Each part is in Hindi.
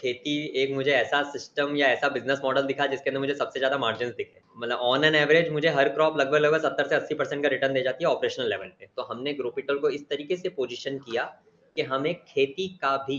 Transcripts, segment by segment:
खेती एक मुझे ऐसा सिस्टम या ऐसा बिज़नेस मॉडल दिखा जिसके अंदर मुझे सबसे ज़्यादा मार्जिन्स दिखे। मतलब ऑन एन एवरेज मुझे हर क्रॉप लगभग-लगभग 70 से 80% का रिटर्न दे जाती है ऑपरेशनल लेवल पे। तो हमने ग्रोपिटल को इस तरीके से पोज़ीशन किया कि हम एक खेती का भी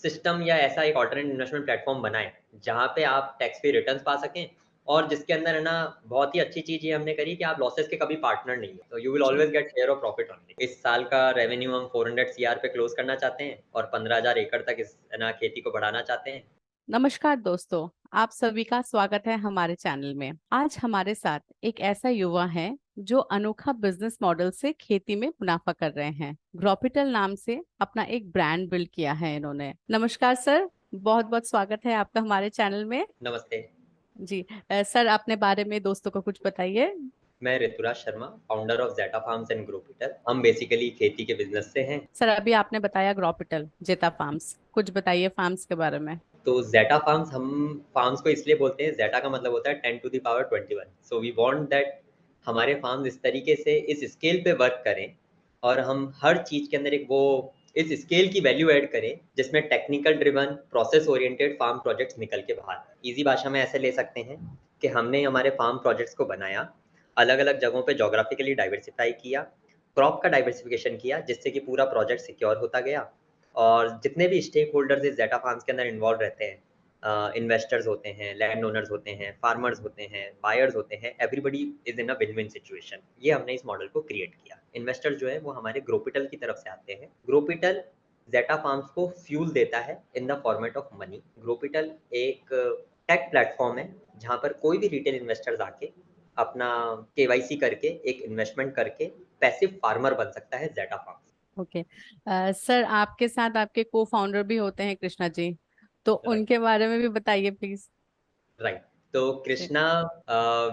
सिस्टम या ऐसा एक अल्टरनेट इन्वेस्टमेंट प्लेटफ़ॉर्म बनाएँ, जहाँ पे आप टैक्स फ्री रिटर्न्स पा सकें और जिसके अंदर है ना बहुत ही अच्छी चीज़ ये हमने करी कि आप लॉसेस के कभी पार्टनर नहीं हो। तो यू विल जी। Always get share of profit only. इस साल का रेवेन्यू हम 400 सीआर पे क्लोज़ करना चाहते हैं और 15,000 एकड़ तक इस है ना खेती को बढ़ाना चाहते हैं। नमस्कार दोस्तों, आप सभी का स्वागत है हमारे चैनल में। आज हमारे साथ एक ऐसा युवा है जो अनोखा बिजनेस मॉडल से खेती में मुनाफा कर रहे हैं। ग्रोपिटल नाम से अपना एक ब्रांड बिल्ड किया है इन्होंने। नमस्कार सर, बहुत बहुत स्वागत है आपका हमारे चैनल में। नमस्ते, जी। सर, अपने बारे में दोस्तों को कुछ बताइए। मैं Rituraj Sharma, founder of Zeta Farms and Growpital. हम बेसिकली खेती के बिज़नेस से हैं। सर, अभी आपने बताया ग्रोपिटल जेता फार्म्स, कुछ बताइए फार्म्स के बारे में। तो ज़ेटा फार्म्स हम फार्म्स को इसलिए बोलते हैं, ज़ेटा का मतलब होता है 10 to the power 21। So we want that हमारे फार्म्स इस तरीके से इस स्केल पे वर्क करें और हम हर चीज़ के अंदर एक वो इस स्केल की वैल्यू ऐड करें, जिसमें technical driven, process oriented farm projects निकल के बाहर आएँ। ईज़ी भाषा में ऐसे ले सकते हैं कि हमने हमारे फार्म प्रोजेक्ट्स को बनाया, अलग-अलग जगहों पे ज्योग्राफिकली डाइवर्सिफ़ाई किया, क्रॉप का डाइवर्सिफ़िकेशन किया, जिससे कि पूरा प्रोजेक्ट सिक्योर होता गया और जितने भी स्टेक होल्डर्स इस ज़ेटा फार्म्स के अंदर इन्वॉल्व रहते हैं, इन्वेस्टर्स होते हैं, लैंड ओनर्स होते हैं, फार्मर्स होते हैं, बायर्स होते हैं, everybody is in a win win situation. ये हमने इस मॉडल को क्रिएट किया। इन्वेस्टर्स जो हैं वो हमारे ग्रोपिटल की तरफ से आते हैं। ग्रोपिटल ज़ेटा फार्म्स को फ्यूल देता है in the format of money. Growpital एक टेक प्लेटफ़ॉर्म है, जहाँ पर कोई भी रिटेल इन्वेस्टर्स आके अपना केवाईसी करके, एक इन्वेस्टमेंट करके पैसिव फार्मर बन सकता है ज़ेटा फार्म्स। ओके। सर, आपके साथ आपके को फाउंडर भी होते हैं कृष्णा जी, तो राइट। उनके बारे में भी बताइए प्लीज। राइट। तो जी। कृष्णा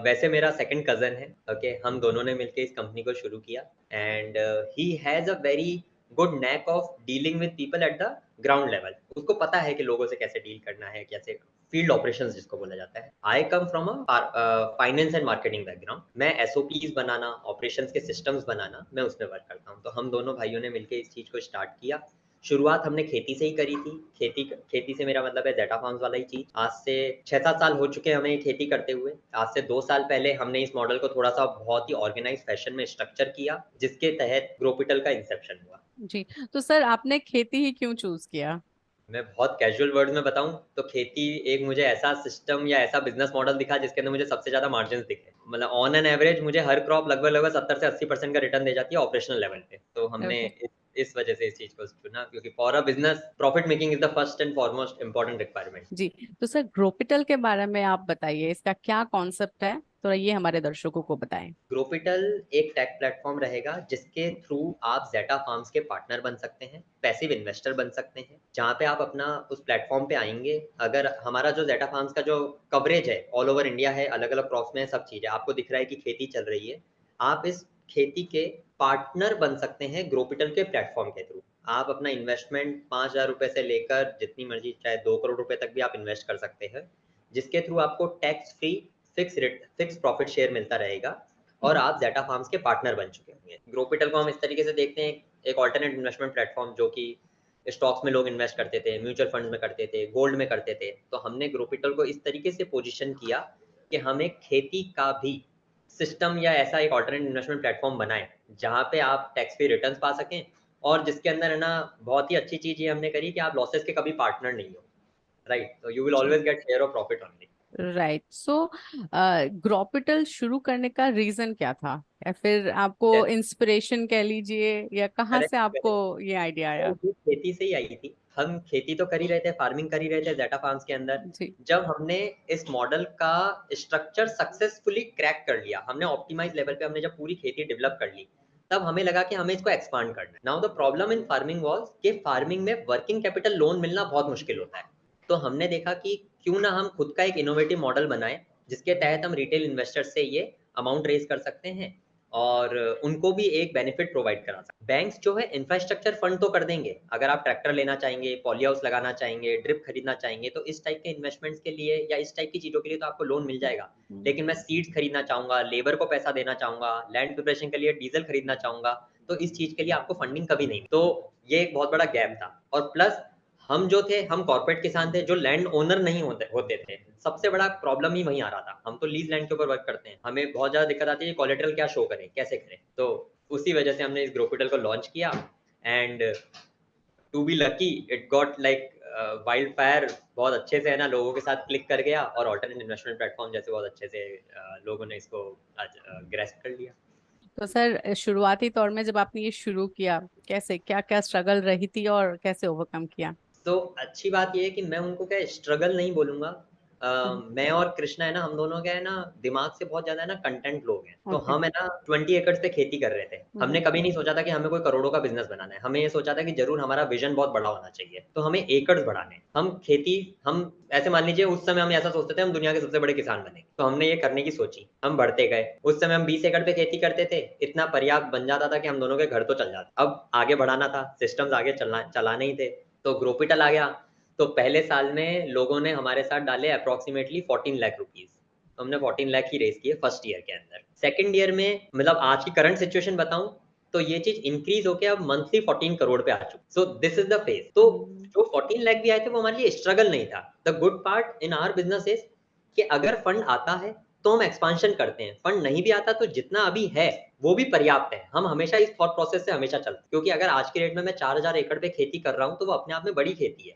वैसे मेरा सेकंड कज़न है, ओके? हम दोनों ने मिलके इस कंपनी को शुरू किया and he has a very good NAAC of dealing with people at the ground level. उसको पता है कि लोगों से कैसे डील करना है, कैसे फील्ड ऑपरेशंस जिसको बोला जाता है। I come from finance and marketing background. मैं एसओपीज़ बनाना, ऑपरेशंस के सिस्टम्स बनाना, मैं उसमें वर्क करता हूँ। तो हम दोनों भाइयों ने मिलके इस चीज़ को स्टार्ट किया। शुरुआत हमने खेती से ही करी थी। खेती से मेरा मतलब है ज़ेटा फार्म्स वाला ही चीज़। आज से 6-7 साल हो चुके हैं हमें ये खेती करते हुए। आज से 2 साल पहले हमने इस मॉडल को थोड़ा-सा बहुत ही ऑर्गेनाइज़्ड फैशन में स्ट्रक्चर किया, जिसके तहत ग्रोपिटल का इंसेप्शन हुआ। जी। तो सर, आपने खेती ही क्यों चूज किया? मैं बहुत कैज़ुअल वर्ड्स में बताऊँ तो खेती एक मुझे ऐसा सिस्टम या ऐसा बिज़नेस मॉडल दिखा जिसके अंदर मुझे सबसे ज़्यादा मार्जिन्स दिखे। मतलब ऑन एन एवरेज मुझे हर क्रॉप लगभग-लगभग 70 से 80% का रिटर्न दे जाती है ऑपरेशनल लेवल पे। तो हमने ओके। इस वजह से इस चीज़ को चुना क्योंकि for a business profit making is the first and foremost important requirement. जी। तो सर, ग्रोपिटल के बारे में आप बताइए, इसका क्या कॉन्सेप्ट है, तो ये हमारे दर्शकों को बताएं। ग्रोपिटल एक टेक प्लेटफॉर्म रहेगा जिसके थ्रू आप ज़ेटा फार्म्स के पार्टनर बन सकते हैं, पैसिव इन्वेस्टर बन सकते हैं, जहाँ पे आप अपना उस प्लेटफॉर्म पे आएँगे। अगर हमारा जो ज़ेटा फार्म्स का जो कवरेज है, ऑल ओवर इंडिया है, अलग-अलग क्रॉप्स में है, सब चीज़ है। आपको दिख रहा है कि खेती चल रही है। आप इस खेती के पार्टनर बन सकते हैं ग्रोपिटल के प्लेटफॉर्म के थ्रू। आप अपना इन्वेस्टमेंट ₹5000 से लेकर जितनी मर्ज़ी चाहे 2 करोड़ रुपए तक भी आप इन्वेस्ट कर सकते हैं, जिसके थ्रू आपको tax free fix profit share मिलता रहेगा और आप ज़ेटा फार्म्स के पार्टनर बन चुके होंगे। ग्रोपिटल को हम इस तरीके से देखते हैं, एक अल्टरनेट इन्वेस्टमेंट प्लेटफ़ॉर्म जो कि स्टॉक्स में लोग इन्वेस्ट करते थे, म्यूचुअल फंड्स में करते थे, गोल्ड में करते थे। तो हमने ग्रोपिटल को इस तरीके से पोज़ीशन किया कि हम एक खेती का भी सिस्टम या ऐसा एक अल्टरनेट इन्वेस्टमेंट प्लेटफ़ॉर्म बनाएँ, जहाँ पे आप टैक्स फ्री रिटर्न्स पा सकें और जिसके अंदर है ना बहुत ही अच्छी चीज़ ये हमने करी कि आप लॉसेस के कभी पार्टनर नहीं हो। राइट? तो यू विल जी। Always get share of profit only. Right. So Growpital शुरू करने का रीजन क्या था, या फिर आपको जैसे इंस्पिरेशन कह लीजिए, या कहाँ से करेक्ट, आपको करेक्ट। ये आइडिया वो आया? भी खेती से ही आई थी। हम खेती तो कर ही रहे थे, फार्मिंग कर ही रहे थे ज़ेटा फार्म्स के अंदर। जी। जब हमने इस मॉडल का स्ट्रक्चर सक्सेसफुली क्रैक कर लिया, हमने ऑप्टिमाइज़ लेवल पे हमने जब पूरी खेती डेवलप कर ली, तब हमें लगा कि हमें इसको एक्सपांड करना है। Now the problem in farming was कि फार्मिंग में वर्किंग कैपिटल लोन मिलना बहुत मुश्किल होता है। तो हमने देखा कि क्यों ना हम खुद का एक इनोवेटिव मॉडल बनाएँ, जिसके तहत हम रिटेल इन्वेस्टर्स से ये अमाउंट रेज़ कर सकते हैं और उनको भी एक बेनिफिट प्रोवाइड करा सकते हैं। बैंक्स जो है इंफ्रास्ट्रक्चर फंड तो कर देंगे, अगर आप ट्रैक्टर लेना चाहेंगे, पॉली हाउस लगाना चाहेंगे, ड्रिप खरीदना चाहेंगे, तो इस टाइप के इन्वेस्टमेंट्स के लिए या इस टाइप की चीज़ों के लिए तो आपको लोन मिल जाएगा। हम्म। लेकिन मैं सीड्स खरीदना चाहूँगा, लेबर को पैसा देना चाहूँगा, लैंड प्रिपरेशन के लिए डीज़ल खरीदना चाहूँगा, तो इस चीज़ के लिए आपको फंडिंग कभी नहीं। तो ये एक बहुत बड़ा गैप था और प्लस हम जो थे, हम कॉर्पोरेट किसान थे जो लैंड ओनर नहीं होते थे। सबसे बड़ा प्रॉब्लम ही वहीं आ रहा था। हम तो लीज लैंड के ऊपर वर्क करते हैं, हमें बहुत ज़्यादा दिक्कत आती है कोलेटरल क्या शो करें, कैसे करें। तो उसी वजह से हमने इस ग्रोपिटल को लॉन्च किया and to be lucky it got like wild fire. बहुत अच्छे से है ना लोगों के साथ क्लिक कर गया और ऑल्टरनेट इन्वेस्टमेंट प्लेटफॉर्म जैसे बहुत अच्छे से लोगों ने इसको आज ग्रेस्प कर लिया। तो सर शुरुआती तौर में जब आपने ये शुरू किया, कैसे क्या क्या स्ट्रगल रही थी और कैसे ओवरकम किया? तो अच्छी बात ये है कि मैं उनको क्या स्ट्रगल नहीं बोलूँगा। मैं और कृष्णा है ना, हम दोनों क्या है ना, दिमाग से बहुत ज़्यादा है ना कंटेंट लोग हैं। तो ओके। हम है ना 20 एकड़ पे खेती कर रहे थे। हमने कभी नहीं सोचा था कि हमें कोई करोड़ों का बिज़नेस बनाना है। हमें ये सोचा था कि ज़रूर हमारा विज़न बहुत बड़ा होना चाहिए। तो हमें एकड़्स बढ़ाने हैं। हम ऐसे मान लीजिए उस समय हम ऐसा सोचते थे हम दुनिया के सबसे बड़े किसान बनेंगे। तो हमने ये करने की सोची। हम बढ़ते गए। उस समय हम 20 एकड़ पे खेती करते थे। इतना पर्याप्त बन जाता था कि हम दोनों के घर तो चल जाते। अब आगे बढ़ाना था, सिस्टम्स आगे चलाने ही थे। तो ग्रोपिटल आ गया। तो पहले साल में लोगों ने हमारे साथ डाले अप्रॉक्सीमेटली 14 लाख रुपीस। तो हमने 14 लाख ही रेस किए फर्स्ट ईयर के अंदर। सेकंड ईयर में मतलब आज की करंट सिचुएशन बताऊं तो ये चीज इंक्रीज होके अब मंथली 14 करोड़ पे आ चुकी। So this is the phase. तो जो 14 लाख भी आए थे वो हमारे लिए स्ट्रगल नहीं था। The good part in our business is कि अगर फंड आता है तो हम एक्सपांशन करते हैं, फंड नहीं भी आता तो जितना अभी है वो भी पर्याप्त है। हम हमेशा इस थॉट प्रोसेस से हमेशा चलते हैं, क्योंकि अगर आज के डेट में मैं 4000 एकड़ पे खेती कर रहा हूँ तो वो अपने आप में बड़ी खेती है।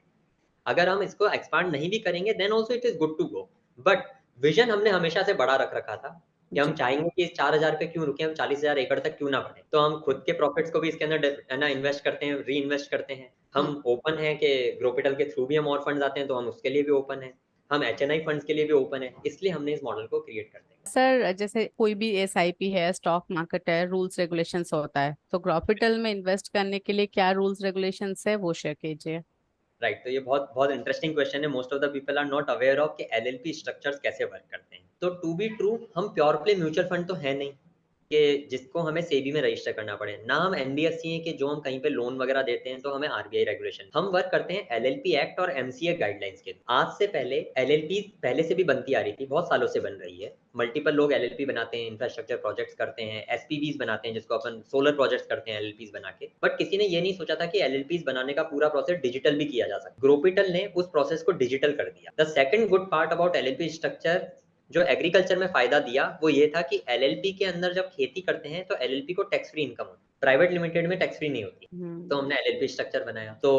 अगर हम इसको एक्सपांड नहीं भी करेंगे then also it is good to go. But vision हमने हमेशा से बड़ा रख रखा था कि हम जी। चाहेंगे कि इस 4000 पे क्यों रुके, हम 40,000 एकड़ तक क्यों ना बढ़े। तो हम खुद के प्रॉफिट्स को भी इसके अंदर है ना इन्वेस्ट करते हैं, री इन्वेस्ट करते हैं। हम ओपन हैं कि ग्रोपिटल के थ्रू भी हम और फंड्स आते हैं तो हम उसके लिए भी ओपन हैं। हम एचएनआई फंड्स के लिए भी ओपन है, इसलिए हमने इस मॉडल को क्रिएट कर दिया। सर जैसे कोई भी एसआईपी है, स्टॉक मार्केट है, रूल्स रेगुलेशंस होता है, तो ग्रोपिटल में इन्वेस्ट करने के लिए क्या रूल्स रेगुलेशंस है वो शेयर कीजिए। राइट, तो ये बहुत बहुत इंटरेस्टिंग क्वेश्चन है। Most of the people are not aware of कि एलएलपी स्ट्रक्चर्स कैसे वर्क करते हैं। तो टू बी ट्रू, हम प्योर प्ले म्यूचुअल फंड तो है नहीं कि जिसको हमें सेबी में रजिस्टर करना पड़े। ना हम एनबीएफसी हैं कि जो हम कहीं पे लोन वगैरह देते हैं तो हमें आरबीआई रेगुलेशन। हम वर्क करते हैं एलएलपी एक्ट और एमसीए गाइडलाइंस के। आज से पहले एलएलपी पहले से भी बनती आ रही थी, बहुत सालों से बन रही है। मल्टीपल लोग एलएलपी बनाते हैं, इंफ्रास्ट्रक्चर प्रोजेक्ट्स करते हैं, एसपीवीज बनाते हैं जिसको अपन सोलर प्रोजेक्ट्स करते हैं एलएलपीज बना के। बट किसी ने ये नहीं सोचा था कि एलएलपीज बनाने का पूरा प्रोसेस डिजिटल भी किया जा सकता। ग्रोपिटल ने उस प्रोसेस को डिजिटल कर दिया। The second good part about LLP structure जो एग्रीकल्चर में फायदा दिया वो ये था कि एलएलपी के अंदर जब खेती करते हैं तो एलएलपी को टैक्स फ्री इनकम होती है। प्राइवेट लिमिटेड में टैक्स फ्री नहीं होती। तो हमने एलएलपी स्ट्रक्चर बनाया। तो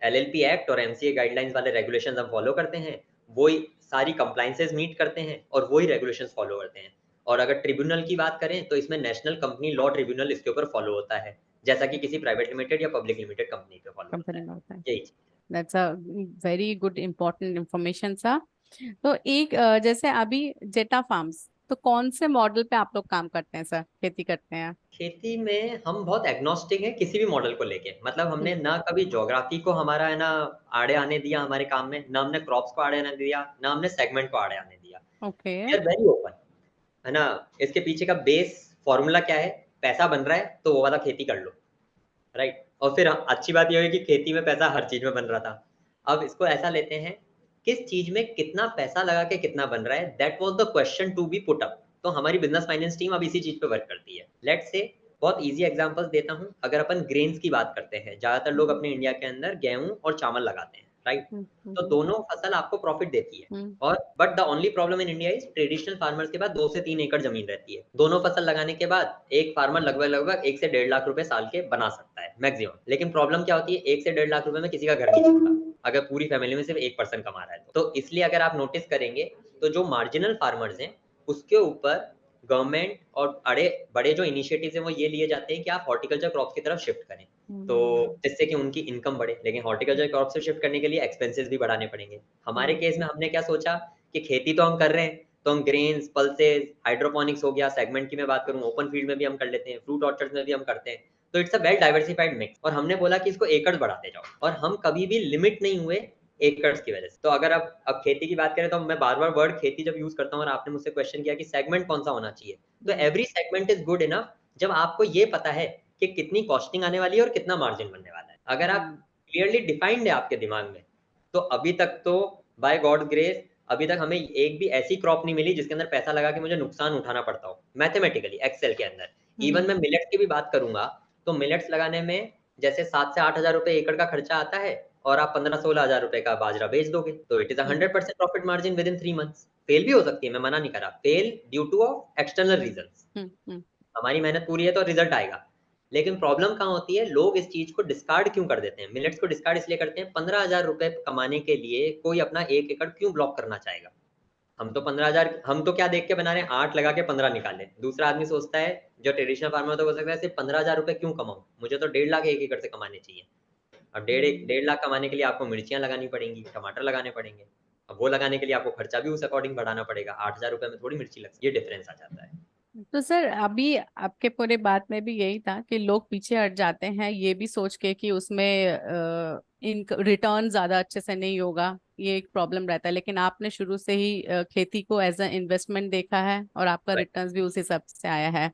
एलएलपी एक्ट और एमसीए गाइडलाइंस वाले रेगुलेशंस हम फॉलो करते हैं, वही सारी कंप्लायंसेस मीट करते हैं और वही रेगुलेशंस फॉलो करते हैं। और अगर ट्रिब्यूनल की बात करें तो इसमें नेशनल कंपनी लॉ ट्रिब्यूनल इसके ऊपर फॉलो होता है, जैसा कि किसी प्राइवेट लिमिटेड या पब्लिक लिमिटेड कंपनी पे फॉलो होता कंपनी है। में होता है। यही चीज। That's a very good important information सा। तो एक जैसे अभी जेटा फार्म्स, तो कौन से मॉडल पे आप लोग काम करते हैं सर, खेती करते हैं? खेती में हम बहुत एग्नोस्टिक हैं किसी भी मॉडल को लेके। मतलब हमने हम्म। ना कभी ज्योग्राफी को हमारा है ना आड़े आने दिया हमारे काम में, ना हमने क्रॉप्स को आड़े आने दिया, ना हमने सेगमेंट को आड़े आने दिया। Okay. We are very open, है ना। इसके पीछे का बेस फॉर्मूला क्या है? पैसा बन रहा है तो वो वाला खेती कर लो, राइट। और फिर अच्छी बात ये हुई कि खेती में पैसा हर चीज में बन रहा था। अब इसको ऐसा लेते हैं, किस चीज में कितना पैसा लगा के कितना बन रहा है, that was the question to be put up. तो हमारी बिजनेस फाइनेंस टीम अब इसी चीज पे वर्क करती है। लेट्स से बहुत इजी एग्जांपल्स देता हूं। अगर अपन ग्रेन्स की बात करते हैं, ज्यादातर लोग अपने इंडिया के अंदर गेहूं और चावल लगाते हैं, राइट। तो दोनों फसल आपको प्रॉफिट देती है। हम्म। और but the only problem in India is traditional farmers के पास 2 से 3 एकड़ जमीन रहती है। दोनों फसल लगाने के बाद एक फार्मर लगभग लगभग 1 से 1.5 लाख रुपए साल के बना सकता है मैक्सिमम। लेकिन प्रॉब्लम क्या होती है, 1 से 1.5 लाख रुपए में किसी का घर नहीं चलता अगर पूरी फैमिली में सिर्फ एक पर्सन कमा रहा है तो इसलिए अगर आप नोटिस करेंगे तो जो मार्जिनल फार्मर्स हैं उसके ऊपर गवर्नमेंट और बड़े बड़े जो इनिशिएटिव्स हैं वो ये लिए जाते हैं कि आप हॉर्टिकल्चर क्रॉप्स की तरफ शिफ्ट करें, तो जिससे कि उनकी इनकम बढ़े। लेकिन हॉर्टिकल्चर क्रॉप से शिफ्ट करने के लिए एक्सपेंसेस भी बढ़ाने पड़ेंगे। हमारे केस में हमने क्या सोचा कि खेती तो हम कर रहे हैं तो हम ग्रेन्स, पल्सेस, हाइड्रोपोनिक्स हो गया, सेगमेंट की मैं बात करूं ओपन फील्ड में भी हम कर लेते हैं, फ्रूट ऑर्चर्ड्स में भी हम करते हैं। तो it's a well diversified mix. और हमने बोला कि इसको एकड़ बढ़ाते जाओ और हम कभी भी लिमिट नहीं हुए एकर्स की वजह से। तो अगर अब खेती की बात करें तो मैं बार बार वर्ड खेती जब यूज करता हूँ और आपने मुझसे क्वेश्चन किया कि सेगमेंट कौन सा होना चाहिए, तो every segment is good enough जब आपको ये पता है कि कितनी कॉस्टिंग आने वाली है और कितना मार्जिन बनने वाला है। अगर आप क्लियरली डिफाइंड है आपके दिमाग में, तो अभी तक तो बाय गॉड ग्रेस अभी तक हमें एक भी ऐसी क्रॉप नहीं मिली जिसके अंदर पैसा लगा के मुझे नुकसान उठाना पड़ता हो मैथमेटिकली एक्सेल के अंदर। इवन मैं मिलेट्स की भी बात करूंगा तो मिलेट्स लगाने में जैसे 7 से 8 हजार रुपए एकड़ का खर्चा आता है और आप 15-16 हज़ार रुपए का बाजरा बेच दोगे, तो it is a 100% profit margin within 3 months. Fail भी हो सकती है, मैं मना नहीं कर रहा, fail due two of external reasons. हमारी मेहनत पूरी है तो रिज़ल्ट आएगा। लेकिन प्रॉब्लम कहाँ होती है, लोग इस चीज़ को डिस्कार्ड क्यों कर देते हैं? मिलेट्स को डिस्कार्ड इसलिए करते हैं, 15,000 रुपए कमाने के लिए कोई अपना 1 एकड़ क्यों ब्लॉक करना चाहेगा? हम तो 15,000, हम तो क्या देख के बना रहे हैं, 8 लगा के 15 निकाले। दूसरा आदमी सोचता है, जो ट्रेडिशनल फार्मर है, तो हो सकता है सिर्फ 15,000 रुपए क्यों कमाऊँ? मुझे तो 1.5 लाख 1 एकड़ से कमाने चाहिए। अब डेढ़ लाख कमाने के लिए आपको मिर्चियाँ लगानी पड़ेंगी, टमाटर लगाने पड़ेंगे। अब वो लगाने के लिए आपको खर्चा भी उस अकॉर्डिंग बढ़ाना पड़ेगा। 8,000 रुपए में थोड़ी मिर्ची लग, ये डिफरेंस आ जाता है। तो सर अभी आपके पूरे बात में भी यही था कि लोग पीछे हट जाते हैं ये भी सोच के कि उसमें इन रिटर्न ज्यादा अच्छे से नहीं होगा, ये एक प्रॉब्लम रहता है। लेकिन आपने शुरू से ही खेती को एज अ इन्वेस्टमेंट देखा है और आपका राइट। रिटर्न्स भी उस हिसाब से आया है।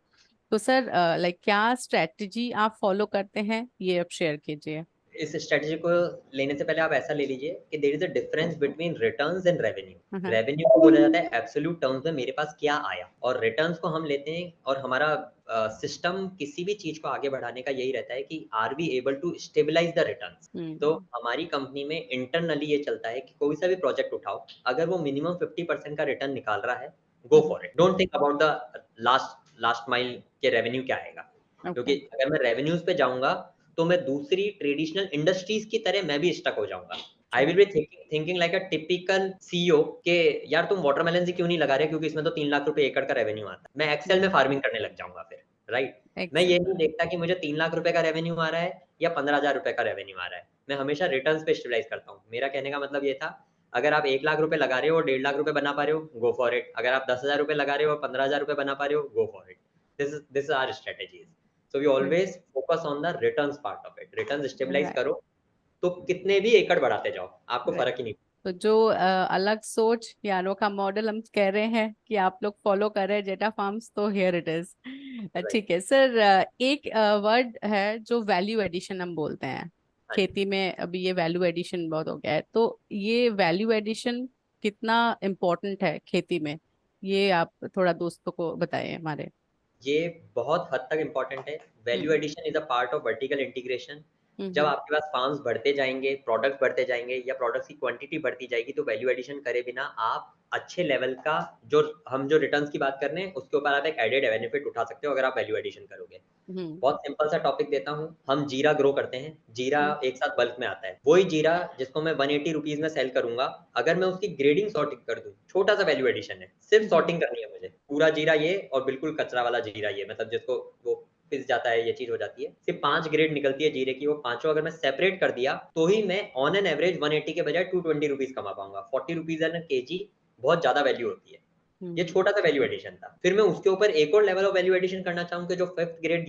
तो सर लाइक क्या स्ट्रेटजी आप फॉलो करते हैं, ये अब शेयर कीजिए। इस स्ट्रैटेजी को लेने से पहले आप ऐसा ले लीजिए कि there is a difference between returns and revenue. हाँ। रेवेन्यू को बोला जाता है एब्सोल्यूट टर्म्स में मेरे पास क्या आया, और रिटर्न्स को हम लेते हैं, और हमारा सिस्टम किसी भी चीज़ को आगे बढ़ाने का यही रहता है कि are we able to stabilise the returns. तो हमारी कंपनी में इंटरनली ये चलता है कि कोई सा भी प्रोजेक्ट उठाओ, अगर वो मिनिमम 50% का रिटर्न निकाल रहा है, गो for it. Don't think about the last last mile के रेवेन्यू क्या आएगा। क्योंकि ओके। अगर मैं रेवेन्यूज़ पे जाऊँगा, तो मैं दूसरी ट्रेडिशनल इंडस्ट्रीज़ की तरह मैं भी स्टक हो जाऊँगा। I will be thinking like a typical CEO कि यार तुम वाटरमेलन से क्यों नहीं लगा रहे, क्योंकि इसमें तो 3 लाख रुपए एकड़ का रेवेन्यू आता है। मैं एक्सेल में फार्मिंग करने लग जाऊँगा फिर, राइट? मैं ये नहीं देखता कि मुझे 3 लाख रुपए का रेवेन्यू आ रहा है या 15,000 रुपए का रेवेन्यू आ रहा है। मैं हमेशा रिटर्न्स पे स्टेबलाइज़ करता हूँ। मेरा कहने का मतलब ये था, अगर आप 1 लाख रुपए लगा रहे हो और 1.5 लाख रुपए बना पा रहे हो, गो फॉर इट। अगर आप 10,000 रुपए लगा रहे हो और 15,000 रुपए बना पा रहे हो, go for it. This is our strategies. So we always focus on the returns part of it. Returns stabilise right. करो, तो कितने भी एकड़ बढ़ाते जाओ, आपको फ़र्क ही नहीं। तो जो अलग सोच या अनोखा मॉडल हम कह रहे हैं कि आप लोग फॉलो कर रहे हैं जेटा फार्म्स, तो हियर इट इज। राइट। ठीक है सर, एक वर्ड है जो वैल्यू एडिशन हम बोलते हैं हाँ जी। खेती में। अभी ये वैल्यू एडिशन बहुत हो गया है, तो ये वैल्यू एडिशन कितना इम्पोर्टेंट है खेती में, ये आप थोड़ा दोस्तों को बताएं हमारे। ये बहुत हद तक इम्पोर्टेंट है। Value hmm. Addition is a part of vertical integration. जब हम्म। आपके पास फार्म्स बढ़ते जाएँगे, प्रोडक्ट्स बढ़ते जाएँगे या प्रोडक्ट्स की क्वांटिटी बढ़ती जाएगी, तो वैल्यू एडिशन करे बिना आप अच्छे लेवल का, जो रिटर्न्स की बात कर रहे हैं, उसके ऊपर आप एक एडेड बेनिफिट उठा सकते हो अगर आप वैल्यू एडिशन करोगे। हम्म। बहुत सिंपल सा टॉपिक देता हूँ, हम जीरा ग्रो करते हैं, जीरा हम्म। एक साथ बल्क में आता है। वही जीरा जिसको मैं 180 रुपीज़ में सेल करूँगा, अगर मैं उसकी ग्रेडिंग सॉर्टिंग कर दूँ, छोटा-सा वैल्यू एडिशन है, सिर्फ हम्म। सॉर्टिंग करनी है मुझे। पूरा जीरा ये और बिल्कुल कचरा वाला जीरा ये, मतलब जिसको वो पिस जाता है, ये चीज़ हो जाती है। सिर्फ 5 ग्रेड निकलती है जीरे की, वो पाँचों अगर मैं सेपरेट कर दिया, तो ही मैं ऑन एन एवरेज 180 के बजाय 220 रुपीज़ कमा पाऊँगा। 40 रुपीज़ एन केजी बहुत ज़्यादा वैल्यू होती है। ये हम्म। छोटा-सा वैल्यू एडिशन था। फिर मैं उसके ऊपर एक और लेवल ऑफ वैल्यू एडिशन करना चाहूँ कि जो 5th ग्रेड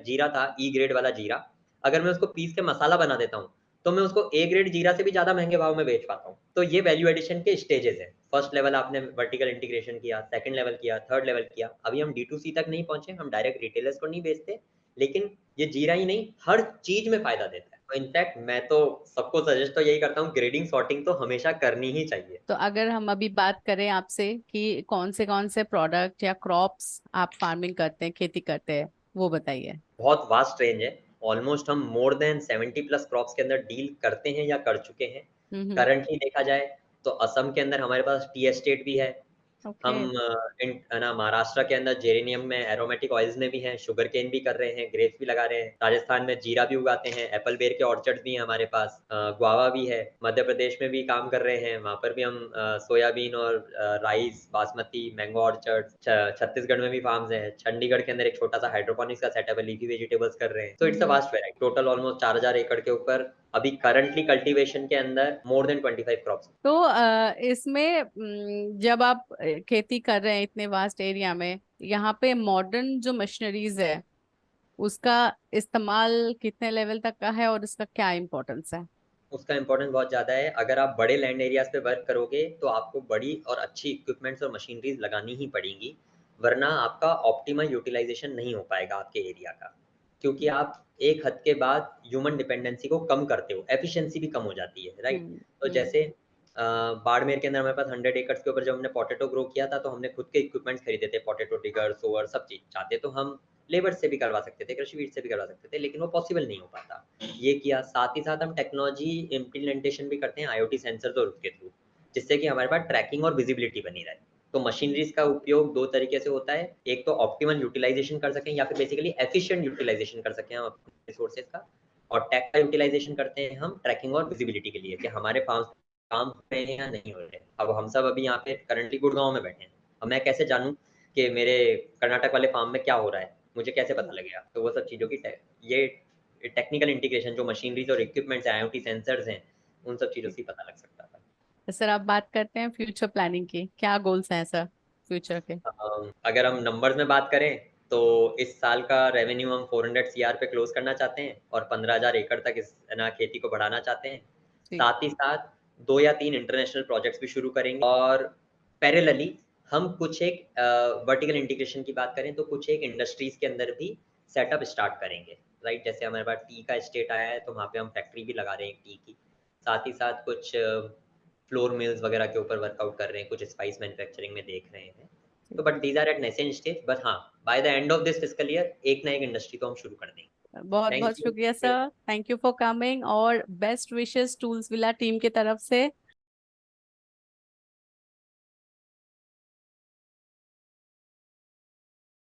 जीरा था, ई ग्रेड वाला जीरा, अगर मैं उसको पीस के मसाला बना देता हूँ, तो मैं उसको ए ग्रेड जीरा से भी ज़्यादा महँगे भाव में बेच पाता हूँ। तो ये वैल्यू एडिशन के स्टेजेज़ हैं। फर्स्ट लेवल आपने वर्टिकल इंटीग्रेशन किया, सेकंड लेवल किया, थर्ड लेवल किया। अभी हम डी2सी तक नहीं पहुँचे, हम डायरेक्ट रिटेलर्स को नहीं बेचते, लेकिन ये जीरा ही नहीं, हर चीज़ में फ़ायदा देता है। तो इनफैक्ट मैं तो सबको सजेस्ट तो यही करता हूँ, ग्रेडिंग सॉर्टिंग तो हमेशा करनी ही चाहिए। तो अगर हम अभी बात करें आपसे कि कौन से प्रोडक्ट या क्रॉप्स आप फार्मिंग करते हैं, खेती करते हैं, वो बताइए। बहुत वास्ट रेंज है। ऑलमोस्ट हम मोर देन 70 प्लस क्रॉप्स के अंदर डील करते हैं या कर चुके हैं। हम्म। करंटली देखा जाए तो असम के अंदर हमारे पास टी एस्टेट भी है। हम ओके। है ना, महाराष्ट्र के अंदर जेरेनियम में, एरोमेटिक ऑयल्स में भी हैं, शुगर केन भी कर रहे हैं, ग्रेप्स भी लगा रहे हैं। राजस्थान में जीरा भी उगाते हैं, एप्पल बेर के ऑर्चर्ड्स भी हैं हमारे पास, गुआवा भी है। मध्य प्रदेश में भी काम कर रहे हैं, वहाँ पर भी हम सोयाबीन और rice, basmati, mango orchards. Chhattisgarh में भी फार्म्स हैं। चंडीगढ़ के अंदर एक छोटा-सा हाइड्रोपोनिक्स का सेटअप है, लीफी वेजिटेबल्स कर रहे हैं। So it's a hmm. Vast variety. Total almost 4,000 एकड़ के ऊपर अभी करंटली कल्टीवेशन के अंदर मोर देन 25 क्रॉप्स। तो इसमें जब आप खेती कर रहे हैं इतने वास्ट एरिया में, यहाँ पे मॉडर्न जो मशीनरीज है उसका इस्तेमाल कितने लेवल तक का है और इसका क्या इम्पोर्टेंस है? उसका इम्पोर्टेंस बहुत ज़्यादा है। अगर आप बड़े लैंड एरियाज़ पे वर्क करोगे, तो आपको बड़ी और अच्छी इक्विपमेंट्स और मशीनरीज़ लगानी ही पड़ेंगी, वरना आपका ऑप्टिमल यूटिलाइज़ेशन नहीं हो पाएगा आपके एरिया का। क्योंकि आप एक हद के बाद ह्यूमन डिपेंडेंसी को कम करते हो, एफिशिएंसी भी कम हो जाती है, राइट? हम्म। तो हम्म। जैसे बाड़मेर के अंदर हमारे पास 100 एकड़्स के ऊपर जब हमने पोटैटो ग्रो किया था, तो हमने खुद के इक्विपमेंट्स खरीदे थे, पोटैटो डिगर, सोअर सब चीज़। चाहते तो हम लेबर से भी करवा सकते थे, कृषि वीर से भी करवा सकते थे, लेकिन वो पॉसिबल नहीं हो पाता। ये किया, साथ ही साथ हम टेक्नोलॉजी इम्प्लीमेंटेशन भी करते हैं आईओटी सेंसर्स और उसके थ्रू, जिससे कि हमारे पास ट्रैकिंग और विजिबिलिटी बनी रहे। तो मशीनरीज का उपयोग 2 तरीके से होता है, एक तो ऑप्टिमल यूटिलाइजेशन कर सकें या फिर बेसिकली एफिशिएंट यूटिलाइजेशन कर सकें हम अपने रिसोर्सेज का, और टेक का यूटिलाइजेशन करते हैं हम ट्रैकिंग और विजिबिलिटी के लिए कि हमारे फार्म्स काम हो रहे हैं या नहीं हो रहे। अब हम सब अभी यहाँ पे करंटली गुड़गाँव में बैठे हैं, अब मैं कैसे जानूँ कि मेरे कर्नाटक वाले फार्म में क्या हो रहा है? मुझे कैसे पता लगेगा? तो वो सब चीज़ों की ये टेक्निकल इंटीग्रेशन जो मशीनरीज़ और इक्विपमेंट्स हैं, आईओटी सेंसर्स हैं, उन सब चीज़ों से ही पता लग सकता था। सर आप बात करते हैं फ्यूचर प्लानिंग की, क्या गोल्स हैं सर फ्यूचर के? अगर हम नंबर्स में बात करें तो इस साल का रेवेन्यू हम 400 सीआर पे क्लोज करना चाहते हैं और 15,000 एकड़ तक इस ना खेती को बढ़ाना चाहते हैं। जी। साथ ही साथ 2 या 3 इंटरनेशनल प्रोजेक्ट्स भी शुरू करेंगे, और पैरेलली हम कुछ एक वर्टिकल इंटीग्रेशन की बात करें तो कुछ एक इंडस्ट्रीज़ के अंदर भी सेटअप स्टार्ट करेंगे, राइट? जैसे हमारे पास टी का एस्टेट आया है, तो वहाँ पे हम फैक्ट्री भी लगा रहे हैं टी की। साथ ही साथ कुछ फ्लोर मिल्स वगैरह के ऊपर वर्कआउट कर रहे हैं, कुछ स्पाइस मैन्युफैक्चरिंग में देख रहे हैं। तो but these are at nascent stage, but हाँ, by the end of this fiscal year एक ना एक इंडस्ट्री तो हम शुरू कर देंगे। बहुत थैंक बहुत यू। शुक्रिया सर, थैंक यू फॉर कमिंग, और बेस्ट विशेस टूल्स विला टीम की तरफ से।